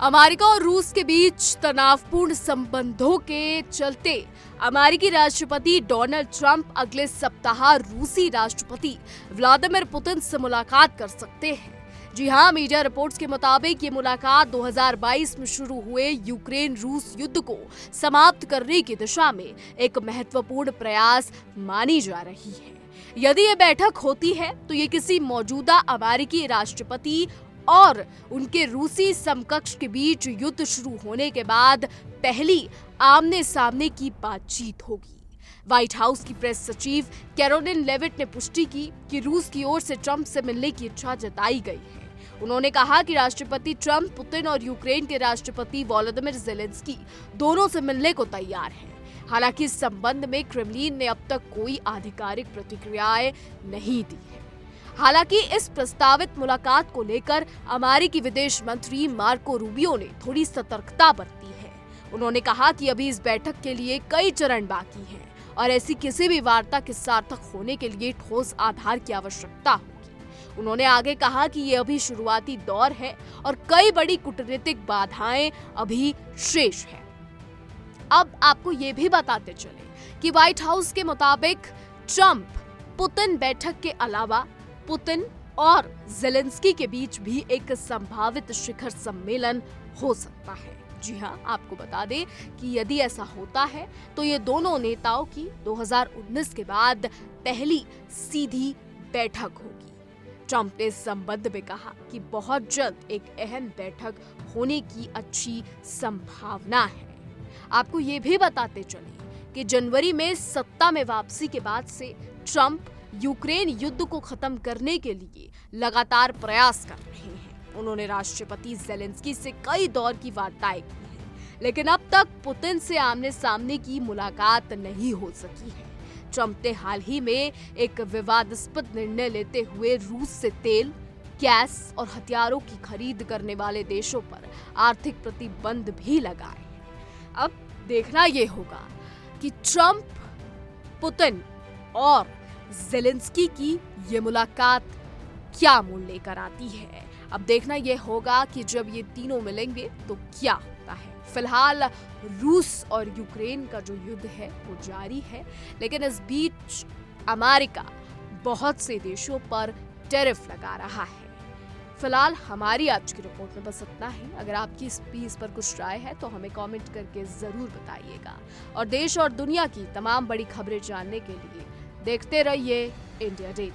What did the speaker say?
America और रूस के बीच तनावपूर्ण संबंधों के चलते अमेरिकी राष्ट्रपति डोनाल्ड ट्रंप अगले सप्ताह रूसी राष्ट्रपति व्लादिमीर पुतिन से मुलाकात कर सकते हैं। जी हां, मीडिया रिपोर्ट्स के मुताबिक ये मुलाकात 2022 में शुरू हुए यूक्रेन रूस युद्ध को समाप्त करने की दिशा में एक महत्वपूर्ण प्रयास मानी जा रही है। यदि ये बैठक होती है तो ये किसी मौजूदा अमेरिकी राष्ट्रपति और उनके रूसी समकक्ष के बीच युद्ध शुरू होने के बाद पहली आमने सामने की बातचीत होगी। व्हाइट हाउस की प्रेस सचिव कैरोलिन लेविट ने पुष्टि की कि रूस की ओर से ट्रंप से मिलने की इच्छा जताई गई है। उन्होंने कहा कि राष्ट्रपति ट्रंप पुतिन और यूक्रेन के राष्ट्रपति वोलोदिमीर ज़ेलेंस्की दोनों से मिलने को तैयार हैं। हालांकि इस संबंध में क्रेमलिन ने अब तक कोई आधिकारिक प्रतिक्रियाएं नहीं दी है। हालांकि इस प्रस्तावित मुलाकात को लेकर अमेरिकी विदेश मंत्री मार्को रूबियो ने थोड़ी सतर्कता बरती है। उन्होंने कहा कि अभी इस बैठक के लिए कई चरण बाकी हैं और ऐसी किसी भी वार्ता के सार्थक होने के लिए ठोस आधार की आवश्यकता होगी। उन्होंने आगे कहा कि ये अभी शुरुआती दौर है और कई बड़ी कूटनीतिक बाधाएं अभी शेष है। अब आपको ये भी बताते चले कि व्हाइट हाउस के मुताबिक ट्रंप पुतिन बैठक के अलावा पुतिन और ज़ेलेंस्की के बीच भी एक संभावित शिखर सम्मेलन हो सकता है। जी हां, आपको बता दें कि यदि ऐसा होता है तो ये दोनों नेताओं की 2019 के बाद पहली सीधी बैठक होगी। ट्रंप ने इस संबंध में कहा कि बहुत जल्द एक अहम बैठक होने की अच्छी संभावना है। आपको ये भी बताते चले कि जनवरी में सत्ता में वापसी के बाद से ट्रंप यूक्रेन युद्ध को खत्म करने के लिए लगातार प्रयास कर रहे हैं। उन्होंने राष्ट्रपति ज़ेलेंस्की से कई दौर की वार्ताएं की हैं, लेकिन अब तक पुतिन से आमने सामने की मुलाकात नहीं हो सकी है। ट्रंप ने हाल ही में एक विवादास्पद निर्णय लेते हुए रूस से तेल, गैस और हथियारों की खरीद करने वाले देशों पर आर्थिक प्रतिबंध भी लगाए। अब देखना ये होगा कि ट्रंप, पुतिन और ज़ेलेंस्की की ये मुलाकात क्या मोड़ लेकर आती है। अब देखना ये होगा कि जब ये तीनों मिलेंगे तो क्या होता है। फिलहाल रूस और यूक्रेन का जो युद्ध है वो जारी है, लेकिन इस बीच अमेरिका बहुत से देशों पर टैरिफ लगा रहा है। फिलहाल हमारी आज की रिपोर्ट में बस इतना ही। अगर आपकी इस पर कुछ राय है तो हमें कमेंट करके जरूर बताइएगा और देश और दुनिया की तमाम बड़ी खबरें जानने के लिए देखते रहिए इंडिया डे।